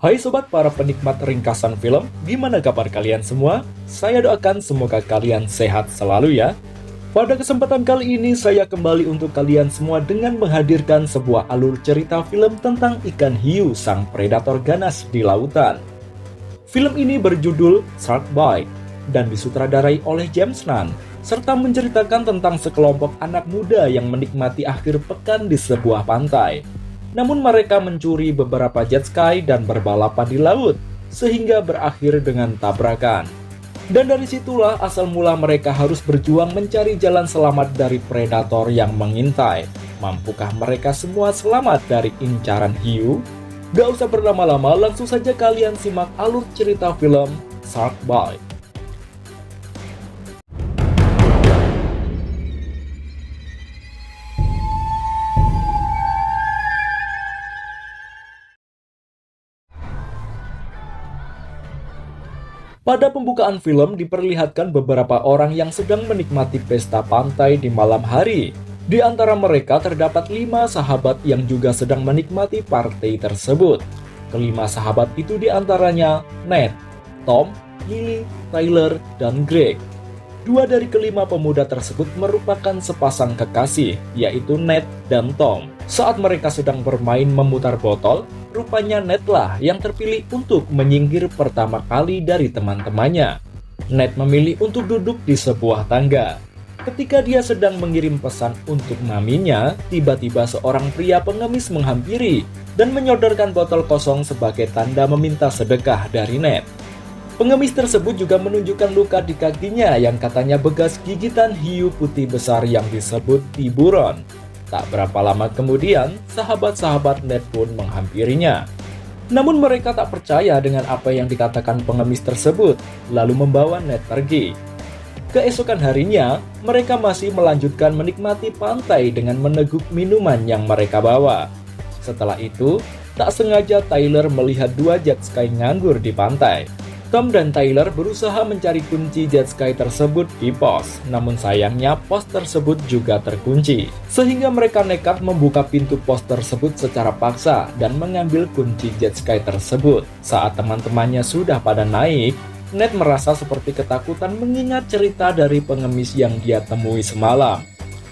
Hai sobat para penikmat ringkasan film, gimana kabar kalian semua? Saya doakan semoga kalian sehat selalu ya. Pada kesempatan kali ini saya kembali untuk kalian semua dengan menghadirkan sebuah alur cerita film tentang ikan hiu sang predator ganas di lautan. Film ini berjudul Shark Bite dan disutradarai oleh James Nunn, serta menceritakan tentang sekelompok anak muda yang menikmati akhir pekan di sebuah pantai. Namun mereka mencuri beberapa jet ski dan berbalapan di laut, sehingga berakhir dengan tabrakan. Dan dari situlah asal mula mereka harus berjuang mencari jalan selamat dari predator yang mengintai. Mampukah mereka semua selamat dari incaran hiu? Gak usah berlama-lama, langsung saja kalian simak alur cerita film Shark Bite. Pada pembukaan film diperlihatkan beberapa orang yang sedang menikmati pesta pantai di malam hari. Di antara mereka terdapat 5 sahabat yang juga sedang menikmati partai tersebut. Kelima sahabat itu diantaranya Ned, Tom, Lily, Tyler, dan Greg. 2 dari kelima pemuda tersebut merupakan sepasang kekasih, yaitu Ned dan Tom. Saat mereka sedang bermain memutar botol, rupanya Ned lah yang terpilih untuk menyingkir pertama kali dari teman-temannya. Ned memilih untuk duduk di sebuah tangga. Ketika dia sedang mengirim pesan untuk maminya, tiba-tiba seorang pria pengemis menghampiri dan menyodorkan botol kosong sebagai tanda meminta sedekah dari Ned. Pengemis tersebut juga menunjukkan luka di kakinya yang katanya bekas gigitan hiu putih besar yang disebut tiburon. Tak berapa lama kemudian, sahabat-sahabat Ned pun menghampirinya. Namun mereka tak percaya dengan apa yang dikatakan pengemis tersebut, lalu membawa Ned pergi. Keesokan harinya, mereka masih melanjutkan menikmati pantai dengan meneguk minuman yang mereka bawa. Setelah itu, tak sengaja Tyler melihat 2 jet ski nganggur di pantai. Tom dan Tyler berusaha mencari kunci jet ski tersebut di pos, namun sayangnya pos tersebut juga terkunci. Sehingga mereka nekat membuka pintu pos tersebut secara paksa dan mengambil kunci jet ski tersebut. Saat teman-temannya sudah pada naik, Ned merasa seperti ketakutan mengingat cerita dari pengemis yang dia temui semalam.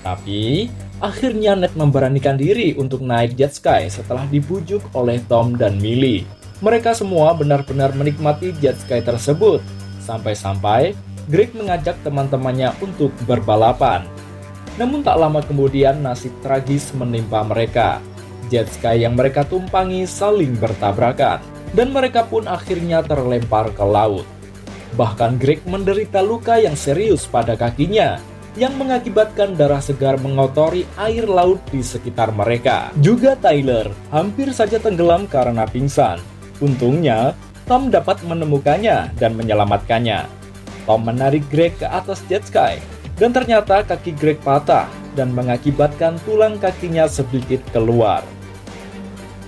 Tapi, akhirnya Ned memberanikan diri untuk naik jet ski setelah dibujuk oleh Tom dan Millie. Mereka semua benar-benar menikmati jet ski tersebut, sampai-sampai Greg mengajak teman-temannya untuk berbalapan. Namun tak lama kemudian nasib tragis menimpa mereka. Jet ski yang mereka tumpangi saling bertabrakan, dan mereka pun akhirnya terlempar ke laut. Bahkan Greg menderita luka yang serius pada kakinya, yang mengakibatkan darah segar mengotori air laut di sekitar mereka. Juga Tyler hampir saja tenggelam karena pingsan. Untungnya, Tom dapat menemukannya dan menyelamatkannya. Tom menarik Greg ke atas jet ski, dan ternyata kaki Greg patah dan mengakibatkan tulang kakinya sedikit keluar.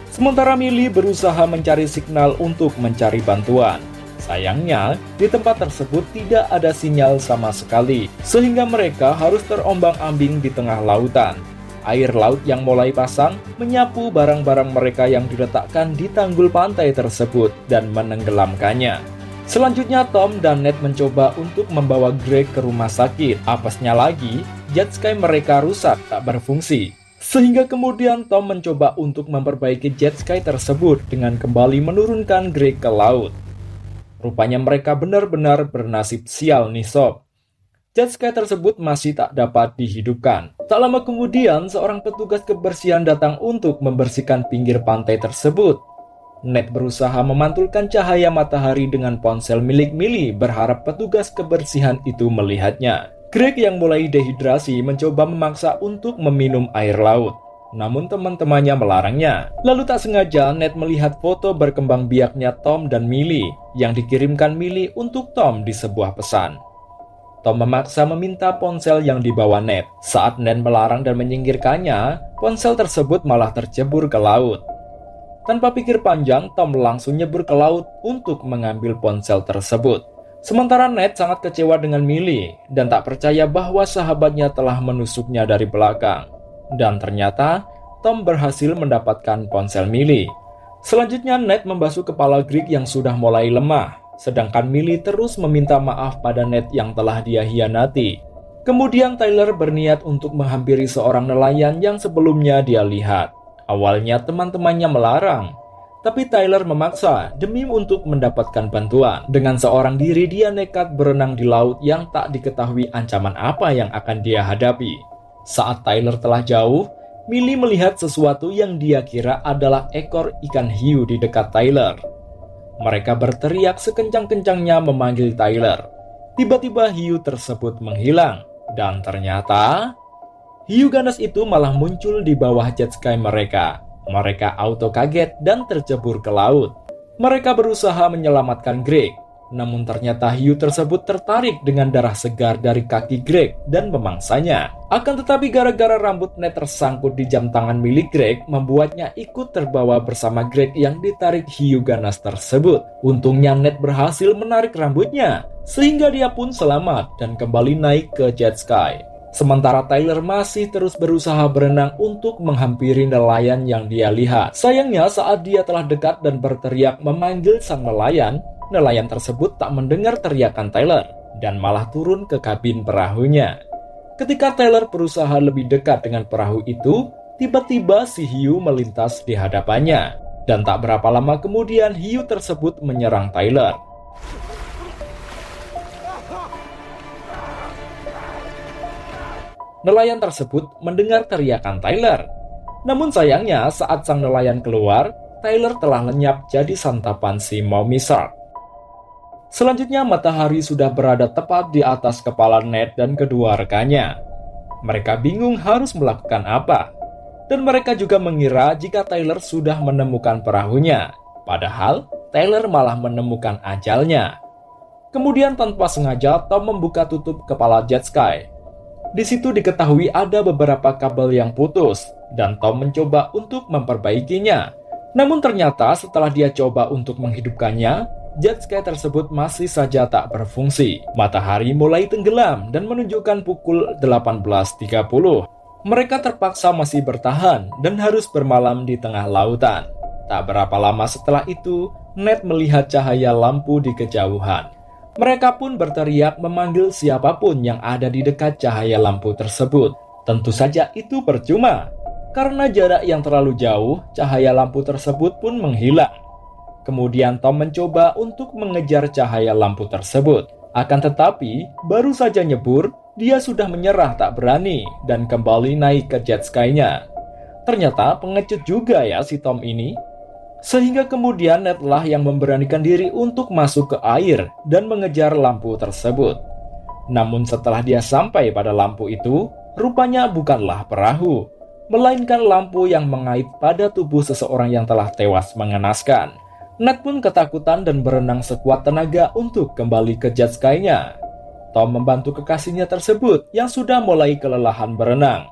Sementara Millie berusaha mencari signal untuk mencari bantuan. Sayangnya, di tempat tersebut tidak ada sinyal sama sekali, sehingga mereka harus terombang-ambing di tengah lautan. Air laut yang mulai pasang menyapu barang-barang mereka yang diletakkan di tanggul pantai tersebut dan menenggelamkannya. Selanjutnya Tom dan Ned mencoba untuk membawa Greg ke rumah sakit. Apesnya lagi, jet ski mereka rusak tak berfungsi. Sehingga kemudian Tom mencoba untuk memperbaiki jet ski tersebut dengan kembali menurunkan Greg ke laut. Rupanya mereka benar-benar bernasib sial nih sob. Jet ski tersebut masih tak dapat dihidupkan. Tak lama kemudian, seorang petugas kebersihan datang untuk membersihkan pinggir pantai tersebut. Ned berusaha memantulkan cahaya matahari dengan ponsel milik Millie, berharap petugas kebersihan itu melihatnya. Greg yang mulai dehidrasi mencoba memaksa untuk meminum air laut. Namun teman-temannya melarangnya. Lalu tak sengaja Ned melihat foto berkembang biaknya Tom dan Millie yang dikirimkan Millie untuk Tom di sebuah pesan. Tom memaksa meminta ponsel yang dibawa Ned. Saat Ned melarang dan menyingkirkannya, ponsel tersebut malah tercebur ke laut. Tanpa pikir panjang, Tom langsung nyebur ke laut untuk mengambil ponsel tersebut. Sementara Ned sangat kecewa dengan Millie dan tak percaya bahwa sahabatnya telah menusuknya dari belakang. Dan ternyata, Tom berhasil mendapatkan ponsel Millie. Selanjutnya Ned membasuh kepala Greg yang sudah mulai lemah, sedangkan Millie terus meminta maaf pada Ned yang telah dia hianati. Kemudian Tyler berniat untuk menghampiri seorang nelayan yang sebelumnya dia lihat. Awalnya teman-temannya melarang, tapi Tyler memaksa demi untuk mendapatkan bantuan. Dengan seorang diri dia nekat berenang di laut yang tak diketahui ancaman apa yang akan dia hadapi. Saat Tyler telah jauh, Millie melihat sesuatu yang dia kira adalah ekor ikan hiu di dekat Tyler. Mereka berteriak sekencang-kencangnya memanggil Tyler. Tiba-tiba hiu tersebut menghilang, dan ternyata hiu ganas itu malah muncul di bawah jet ski mereka. Mereka auto kaget dan tercebur ke laut. Mereka berusaha menyelamatkan Greg, namun ternyata hiu tersebut tertarik dengan darah segar dari kaki Greg dan memangsanya. Akan tetapi gara-gara rambut Ned tersangkut di jam tangan milik Greg, membuatnya ikut terbawa bersama Greg yang ditarik hiu ganas tersebut. Untungnya Ned berhasil menarik rambutnya, sehingga dia pun selamat dan kembali naik ke jet ski. Sementara Tyler masih terus berusaha berenang untuk menghampiri nelayan yang dia lihat. Sayangnya saat dia telah dekat dan berteriak memanggil sang nelayan, nelayan tersebut tak mendengar teriakan Tyler dan malah turun ke kabin perahunya. Ketika Tyler berusaha lebih dekat dengan perahu itu, tiba-tiba si hiu melintas di hadapannya. Dan tak berapa lama kemudian hiu tersebut menyerang Tyler. Nelayan tersebut mendengar teriakan Tyler. Namun sayangnya saat sang nelayan keluar, Tyler telah lenyap jadi santapan si Mommy Shark. Selanjutnya matahari sudah berada tepat di atas kepala Ned dan kedua rekannya. Mereka bingung harus melakukan apa. Dan mereka juga mengira jika Tyler sudah menemukan perahunya. Padahal Tyler malah menemukan ajalnya. Kemudian tanpa sengaja Tom membuka tutup kepala jet ski. Di situ diketahui ada beberapa kabel yang putus, dan Tom mencoba untuk memperbaikinya. Namun ternyata setelah dia coba untuk menghidupkannya, jet ski tersebut masih saja tak berfungsi. Matahari mulai tenggelam dan menunjukkan pukul 18.30. Mereka terpaksa masih bertahan dan harus bermalam di tengah lautan. Tak berapa lama setelah itu, Ned melihat cahaya lampu di kejauhan. Mereka pun berteriak memanggil siapapun yang ada di dekat cahaya lampu tersebut. Tentu saja itu percuma. Karena jarak yang terlalu jauh, cahaya lampu tersebut pun menghilang. Kemudian Tom mencoba untuk mengejar cahaya lampu tersebut. Akan tetapi, baru saja nyebur, dia sudah menyerah tak berani dan kembali naik ke jet ski-nya. Ternyata pengecut juga ya si Tom ini. Sehingga kemudian Ned lah yang memberanikan diri untuk masuk ke air dan mengejar lampu tersebut. Namun setelah dia sampai pada lampu itu, rupanya bukanlah perahu, melainkan lampu yang mengait pada tubuh seseorang yang telah tewas mengenaskan. Ned pun ketakutan dan berenang sekuat tenaga untuk kembali ke jet ski-nya. Tom membantu kekasihnya tersebut yang sudah mulai kelelahan berenang.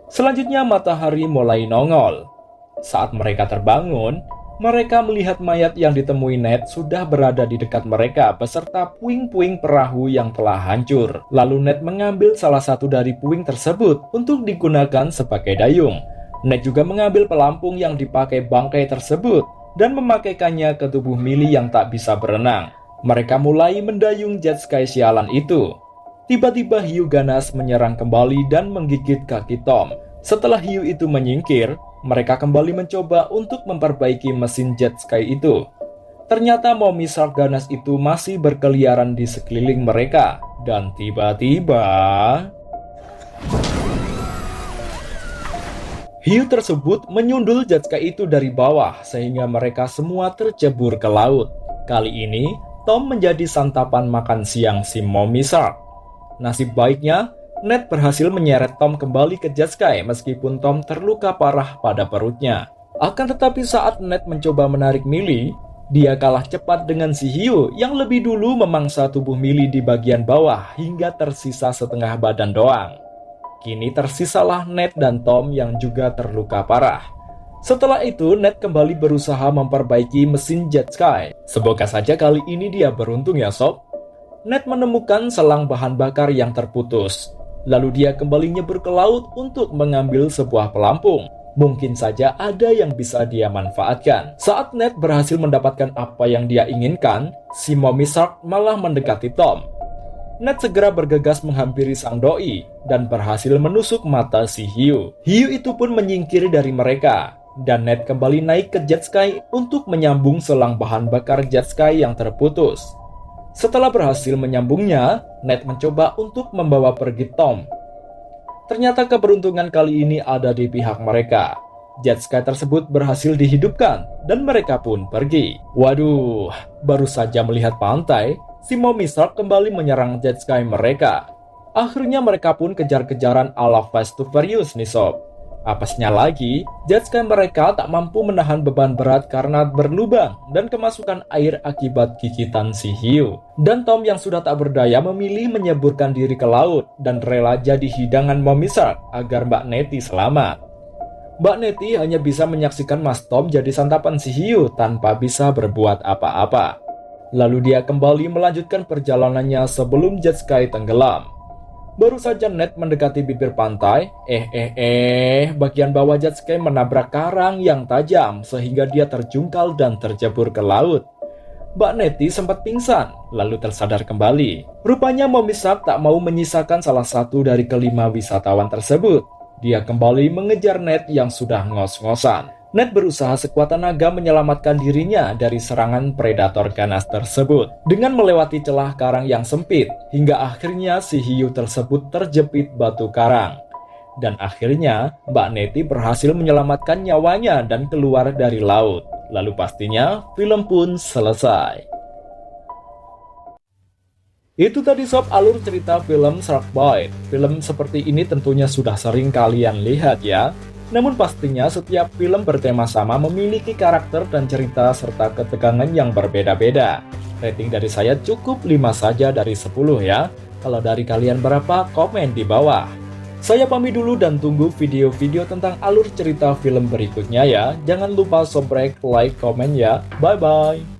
Selanjutnya matahari mulai nongol. Saat mereka terbangun, mereka melihat mayat yang ditemui Ned sudah berada di dekat mereka beserta puing-puing perahu yang telah hancur. Lalu Ned mengambil salah satu dari puing tersebut untuk digunakan sebagai dayung. Ned juga mengambil pelampung yang dipakai bangkai tersebut dan memakaikannya ke tubuh Millie yang tak bisa berenang. Mereka mulai mendayung jet ski sialan itu. Tiba-tiba hiu ganas menyerang kembali dan menggigit kaki Tom. Setelah hiu itu menyingkir, mereka kembali mencoba untuk memperbaiki mesin jet ski itu. Ternyata Mommy Shark ganas itu masih berkeliaran di sekeliling mereka. Dan tiba-tiba hiu tersebut menyundul jet ski itu dari bawah sehingga mereka semua tercebur ke laut. Kali ini, Tom menjadi santapan makan siang si Mommy Shark. Nasib baiknya, Ned berhasil menyeret Tom kembali ke jet ski meskipun Tom terluka parah pada perutnya. Akan tetapi saat Ned mencoba menarik Millie, dia kalah cepat dengan si hiu yang lebih dulu memangsa tubuh Millie di bagian bawah hingga tersisa setengah badan doang. Kini tersisalah Ned dan Tom yang juga terluka parah. Setelah itu, Ned kembali berusaha memperbaiki mesin jet ski. Semoga saja kali ini dia beruntung ya sob. Ned menemukan selang bahan bakar yang terputus. Lalu dia kembali nyebur ke laut untuk mengambil sebuah pelampung. Mungkin saja ada yang bisa dia manfaatkan. Saat Ned berhasil mendapatkan apa yang dia inginkan, si Mommy Shark malah mendekati Tom. Ned segera bergegas menghampiri sang doi dan berhasil menusuk mata si hiu. Hiu itu pun menyingkir dari mereka, dan Ned kembali naik ke jet ski untuk menyambung selang bahan bakar jet ski yang terputus. Setelah berhasil menyambungnya, Ned mencoba untuk membawa pergi Tom. Ternyata keberuntungan kali ini ada di pihak mereka. Jet ski tersebut berhasil dihidupkan dan mereka pun pergi. Waduh, baru saja melihat pantai, si Mommy Shark kembali menyerang jet ski mereka. Akhirnya mereka pun kejar-kejaran ala Fast to Furious nih sob. Apesnya lagi, jet ski mereka tak mampu menahan beban berat karena berlubang dan kemasukan air akibat gigitan si hiu. Dan Tom yang sudah tak berdaya memilih menyeburkan diri ke laut dan rela jadi hidangan Mommy Shark agar Mbak Nettie selamat. Mbak Nettie hanya bisa menyaksikan Mas Tom jadi santapan si hiu tanpa bisa berbuat apa-apa. Lalu dia kembali melanjutkan perjalanannya sebelum jet ski tenggelam. Baru saja Ned mendekati bibir pantai, bagian bawah jet ski menabrak karang yang tajam sehingga dia terjungkal dan terjebur ke laut. Mbak Nettie sempat pingsan, lalu tersadar kembali. Rupanya Mommy Shark tak mau menyisakan salah satu dari kelima wisatawan tersebut. Dia kembali mengejar Ned yang sudah ngos-ngosan. Ned berusaha sekuat tenaga menyelamatkan dirinya dari serangan predator ganas tersebut dengan melewati celah karang yang sempit hingga akhirnya si hiu tersebut terjepit batu karang. Dan akhirnya Mbak Nettie berhasil menyelamatkan nyawanya dan keluar dari laut. Lalu pastinya film pun selesai. Itu tadi sob alur cerita film Shark Boy. Film seperti ini tentunya sudah sering kalian lihat ya. Namun pastinya setiap film bertema sama memiliki karakter dan cerita serta ketegangan yang berbeda-beda. Rating dari saya cukup 5 saja dari 10 ya. Kalau dari kalian berapa, komen di bawah. Saya pamit dulu dan tunggu video-video tentang alur cerita film berikutnya ya. Jangan lupa subscribe, like, komen ya. Bye-bye.